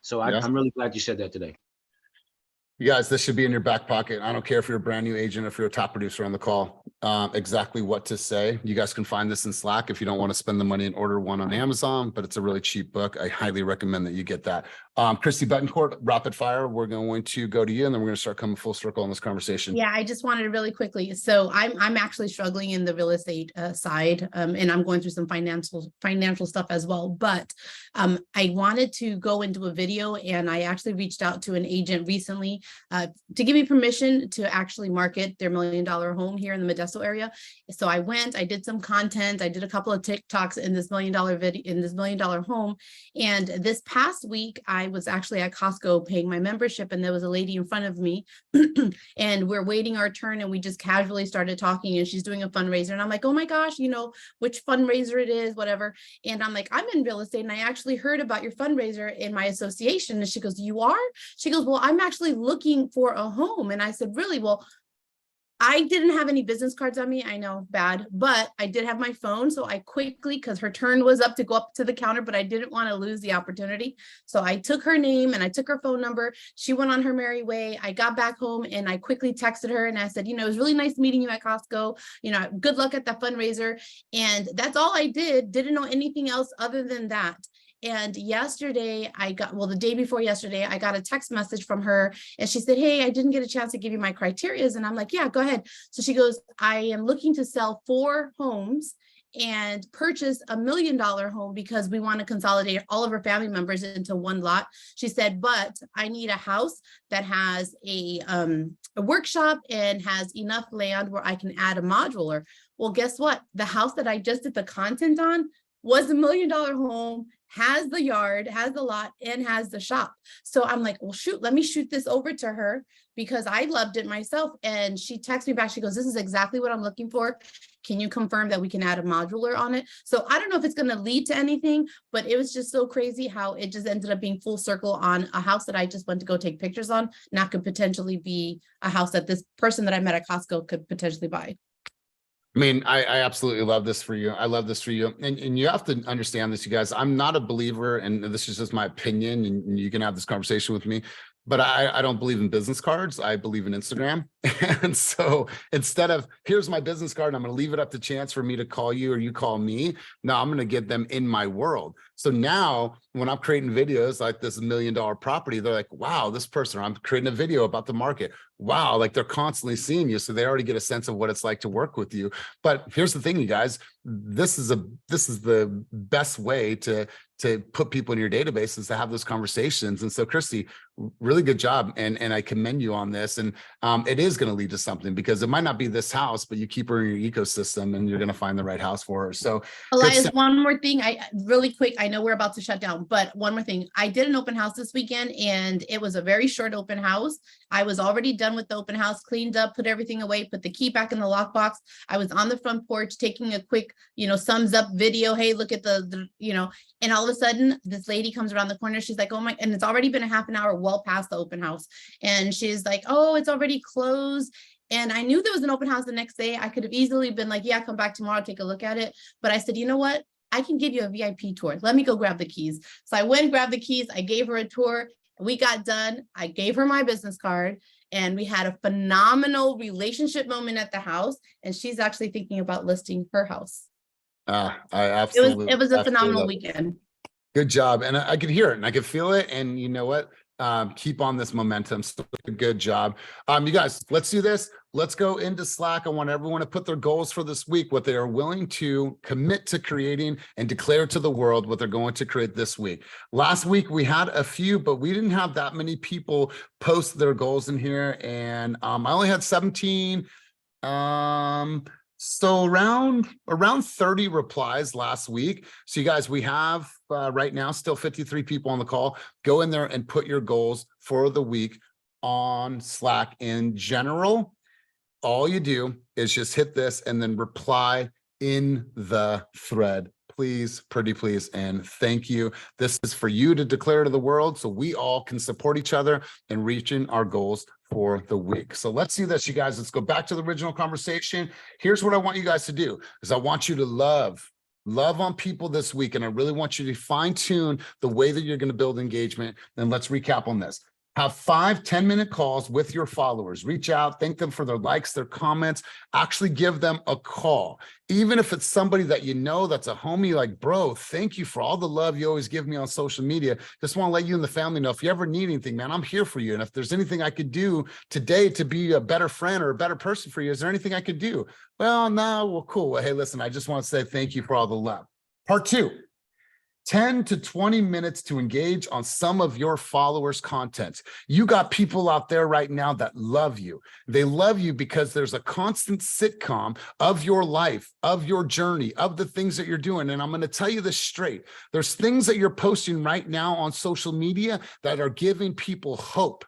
Speaker 11: So I'm really glad you said that today.
Speaker 1: You guys, this should be in your back pocket. I don't care if you're a brand new agent, if you're a top producer on the call, exactly what to say. You guys can find this in Slack if you don't want to spend the money and order one on Amazon, but it's a really cheap book. I highly recommend that you get that. Christy Betancourt, rapid fire. We're going to go to you and then we're going to start coming full circle on this conversation.
Speaker 14: Yeah, I just wanted to really quickly. So I'm actually struggling in the real estate side, and I'm going through some financial stuff as well. But I wanted to go into a video, and I actually reached out to an agent recently to give me permission to actually market their $1 million home here in the Modesto area. So I went, I did some content, I did a couple of TikToks in this $1 million video, in this $1 million home. And this past week, I was actually at Costco paying my membership, and there was a lady in front of me and we're waiting our turn, and we just casually started talking, and she's doing a fundraiser. And I'm like, oh my gosh, you know, which fundraiser it is, whatever. And I'm like, I'm in real estate, and I actually heard about your fundraiser in my association. And she goes, you are? She goes, well, I'm actually looking for a home. And I said, really? Well, I didn't have any business cards on me. I know, bad, but I did have my phone. So I quickly, because her turn was up to go up to the counter, but I didn't want to lose the opportunity. So I took her name and I took her phone number. She went on her merry way. I got back home and I quickly texted her and I said, you know, it was really nice meeting you at Costco. You know, good luck at that fundraiser. And that's all I did. Didn't know anything else other than that. And yesterday the day before yesterday, I got a text message from her and she said, hey, I didn't get a chance to give you my criterias. And I'm like, yeah, go ahead. So she goes, I am looking to sell 4 homes and purchase $1 million home because we want to consolidate all of our family members into one lot. She said, but I need a house that has a workshop and has enough land where I can add a modular. Well, guess what? The house that I just did the content on was $1 million home, has the yard, has the lot, and has the shop. So I'm like, well, shoot, let me shoot this over to her because I loved it myself. And she texted me back. She goes, this is exactly what I'm looking for. Can you confirm that we can add a modular on it? So I don't know if it's going to lead to anything, but it was just so crazy how it just ended up being full circle on a house that I just went to go take pictures on. Now could potentially be a house that this person that I met at Costco could potentially buy.
Speaker 1: I mean, I absolutely love this for you. I love this for you. And you have to understand this, you guys. I'm not a believer, and this is just my opinion, and you can have this conversation with me, but I don't believe in business cards. I believe in Instagram. And so instead of, here's my business card, and I'm going to leave it up to chance for me to call you or you call me. No, I'm going to get them in my world. So now when I'm creating videos like this $1 million property, they're like, wow, this person, I'm creating a video about the market. Wow. Like they're constantly seeing you. So they already get a sense of what it's like to work with you. But here's the thing, you guys, this is the best way to put people in your database is to have those conversations. And so Christy, really good job. And I commend you on this. And it is going to lead to something because it might not be this house, but you keep her in your ecosystem and you're going to find the right house for her. So
Speaker 14: Elias, one more thing, really quick, I know we're about to shut down, but one more thing. I did an open house this weekend and it was a very short open house. I was already done with the open house, cleaned up, put everything away, put the key back in the lockbox. I was on the front porch taking a quick, thumbs up video. Hey, look at the and all of a sudden this lady comes around the corner. She's like, oh my, and it's already been a half an hour well past the open house. And she's like, oh, it's already closed. And I knew there was an open house the next day. I could have easily been like, yeah, come back tomorrow, take a look at it. But I said, you know what? I can give you a VIP tour. Let me go grab the keys. So I went, grabbed the keys. I gave her a tour. We got done. I gave her my business card and we had a phenomenal relationship moment at the house. And she's actually thinking about listing her house.
Speaker 1: I absolutely.
Speaker 14: It was a phenomenal weekend.
Speaker 1: Good job. And I could hear it and I could feel it. And you know what? Keep on this momentum. So good job. You guys, let's do this. Let's go into Slack. I want everyone to put their goals for this week, what they are willing to commit to creating and declare to the world what they're going to create this week. Last week, we had a few, but we didn't have that many people post their goals in here. And I only had 17. So around 30 replies last week. So you guys, we have right now still 53 people on the call. Go in there and put your goals for the week on Slack. In general, all you do is just hit this and then reply in the thread. Please, pretty please, and thank you. This is for you to declare to the world so we all can support each other in reaching our goals for the week. So let's do this, you guys. Let's go back to the original conversation. Here's what I want you guys to do is I want you to love on people this week. And I really want you to fine tune the way that you're going to build engagement. And let's recap on this. Have 5 10-minute calls with your followers. Reach out, thank them for their likes, their comments, actually give them a call. Even if it's somebody that you know that's a homie, like, bro, thank you for all the love you always give me on social media. Just want to let you and the family know if you ever need anything, man, I'm here for you. And if there's anything I could do today to be a better friend or a better person for you, is there anything I could do? Well, no, well, cool. Well, hey, listen, I just want to say thank you for all the love. Part 2. 10 to 20 minutes to engage on some of your followers' content. You got people out there right now that love you. They love you because there's a constant sitcom of your life, of your journey, of the things that you're doing. And I'm going to tell you this straight. There's things that you're posting right now on social media that are giving people hope,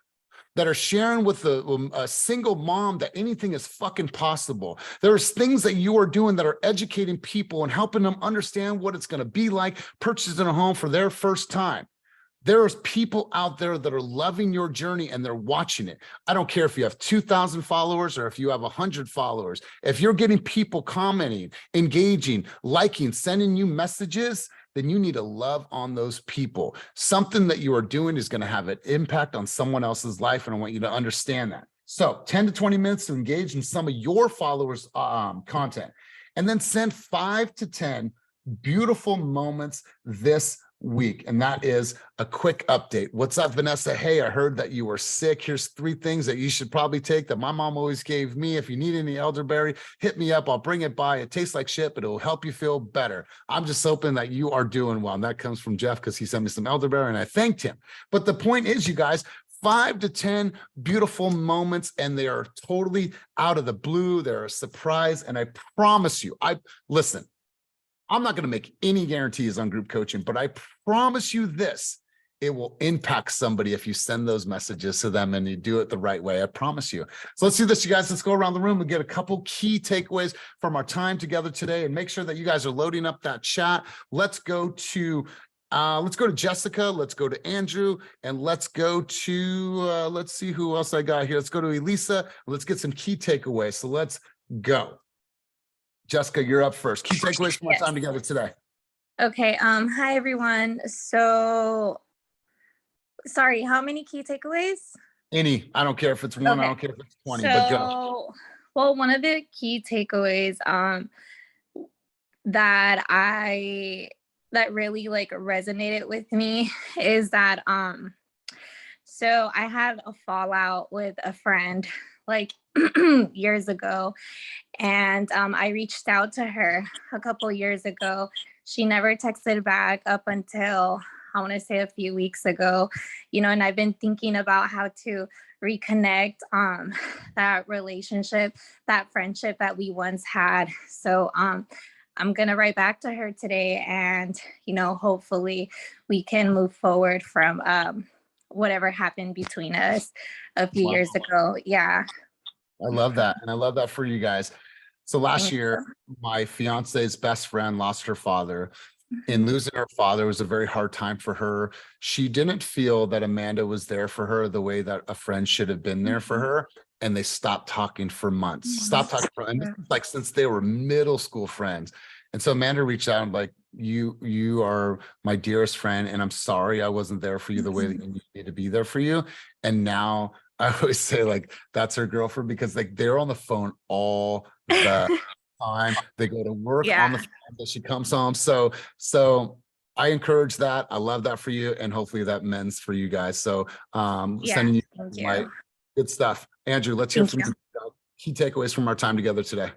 Speaker 1: that are sharing with a single mom that anything is fucking possible. There's things that you are doing that are educating people and helping them understand what it's going to be like purchasing a home for their first time. There's people out there that are loving your journey and they're watching it. I don't care if you have 2,000 followers or if you have 100 followers. If you're getting people commenting, engaging, liking, sending you messages, then you need to love on those people. Something that you are doing is going to have an impact on someone else's life, and I want you to understand that. So 10 to 20 minutes to engage in some of your followers' content, and then send 5 to 10 beautiful moments this week. And that is a quick update. What's up, Vanessa? Hey, I heard that you were sick. Here's 3 things that you should probably take that my mom always gave me. If you need any elderberry, hit me up. I'll bring it by. It tastes like shit, but it'll help you feel better. I'm just hoping that you are doing well. And that comes from Jeff because he sent me some elderberry and I thanked him. But the point is, you guys, 5 to 10 beautiful moments, and they are totally out of the blue. They're a surprise. And I promise you, listen, I'm not going to make any guarantees on group coaching, but I promise you this, it will impact somebody if you send those messages to them and you do it the right way. I promise you. So let's do this, you guys. Let's go around the room and get a couple key takeaways from our time together today, and make sure that you guys are loading up that chat. Let's go to Jessica. Let's go to Andrew, and let's go to, let's see who else I got here. Let's go to Elisa. Let's get some key takeaways. So let's go. Jessica, you're up first. Key takeaways from our time together today.
Speaker 15: Okay. Hi, everyone. So, sorry, how many key takeaways?
Speaker 1: Any. I don't care if it's 1,
Speaker 15: Okay.
Speaker 1: I don't care if it's 20, but go.
Speaker 15: Well, one of the key takeaways that really like resonated with me is that so I had a fallout with a friend like years ago, and I reached out to her a couple years ago. She never texted back up until, I want to say, a few weeks ago, and I've been thinking about how to reconnect that relationship, that friendship that we once had. So I'm going to write back to her today, and, hopefully we can move forward from whatever happened between us a few years ago. Yeah.
Speaker 1: I love that. And I love that for you guys. So last year, my fiance's best friend lost her father. In losing her father, it was a very hard time for her. She didn't feel that Amanda was there for her the way that a friend should have been there for her. And they stopped talking for months. Stopped talking for, and this is like since they were middle school friends. And so Amanda reached out and like, you are my dearest friend, and I'm sorry I wasn't there for you the way that you need me to be there for you. And now I always say like that's her girlfriend, because like they're on the phone all the time. They go to work on the phone that she comes home. So I encourage that. I love that for you, and hopefully that mends for you guys. So sending you my good stuff. Andrew, let's hear from you. Key takeaways from our time together today.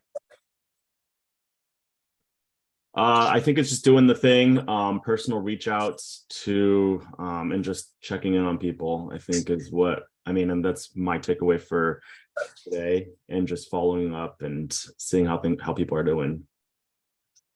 Speaker 16: I think it's just doing the thing, personal reach outs to and just checking in on people, I think is what I mean, and that's my takeaway for today, and just following up and seeing how people are doing.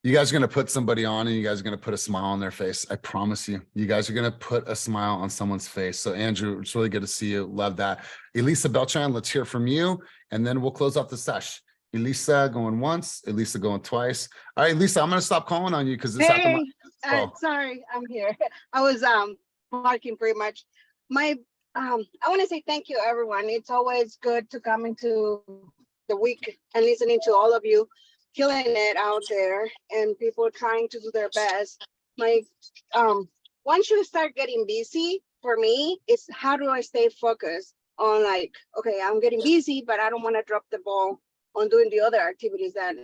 Speaker 1: You guys are going to put somebody on, and you guys are going to put a smile on their face. I promise you, you guys are going to put a smile on someone's face. So Andrew, it's really good to see you. Love that. Elisa Beltran, let's hear from you, and then we'll close off the sesh. Elisa going once, Elisa going twice. All right, Elisa, I'm going to stop calling on you because it's after my
Speaker 17: sorry, I'm here. I was parking pretty much. I want to say thank you, everyone. It's always good to come into the week and listening to all of you killing it out there and people trying to do their best. Like once you start getting busy, for me, it's how do I stay focused on like, okay, I'm getting busy, but I don't want to drop the ball on doing the other activities that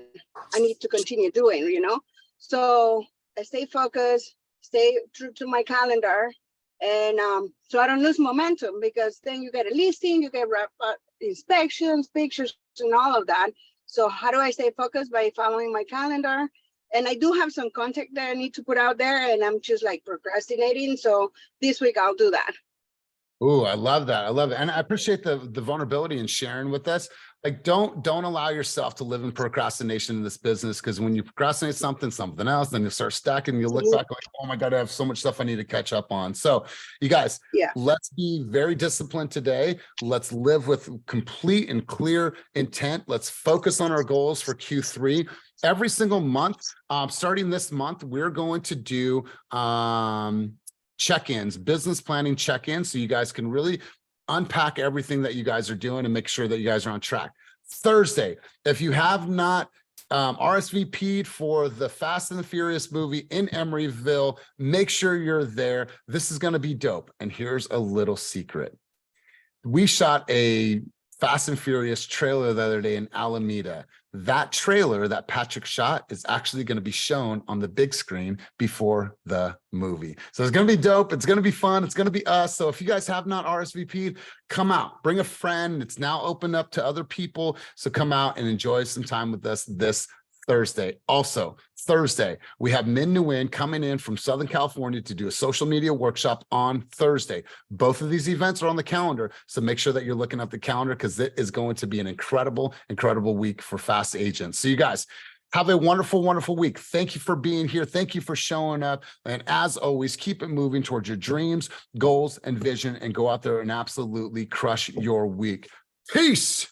Speaker 17: I need to continue doing, you know? So I stay focused, stay true to my calendar, and so I don't lose momentum, because then you get a listing, you get inspections, pictures, and all of that. So how do I stay focused? By following my calendar. And I do have some content that I need to put out there, and I'm just like procrastinating. So this week I'll do that.
Speaker 1: Oh, I love that. I love it. And I appreciate the vulnerability and sharing with us. Like, don't allow yourself to live in procrastination in this business, because when you procrastinate something else, then you start stacking, you look back like, oh my God, I have so much stuff I need to catch up on. So you guys, let's be very disciplined today. Let's live with complete and clear intent. Let's focus on our goals for Q3. Every single month, starting this month, we're going to do check-ins, business planning check-ins, so you guys can really unpack everything that you guys are doing and make sure that you guys are on track. Thursday, if you have not RSVP'd for the Fast and the Furious movie in Emeryville, make sure you're there. This is going to be dope. And here's a little secret. We shot a Fast and Furious trailer the other day in Alameda. That trailer that Patrick shot is actually going to be shown on the big screen before the movie. So it's going to be dope. It's going to be fun. It's going to be us. So if you guys have not RSVP'd, come out, bring a friend. It's now open up to other people. So come out and enjoy some time with us this Thursday. Also, Thursday, we have Min Nguyen coming in from Southern California to do a social media workshop on Thursday. Both of these events are on the calendar, so make sure that you're looking at the calendar, because it is going to be an incredible, incredible week for fast agents. So you guys, have a wonderful, wonderful week. Thank you for being here. Thank you for showing up. And as always, keep it moving towards your dreams, goals, and vision, and go out there and absolutely crush your week. Peace.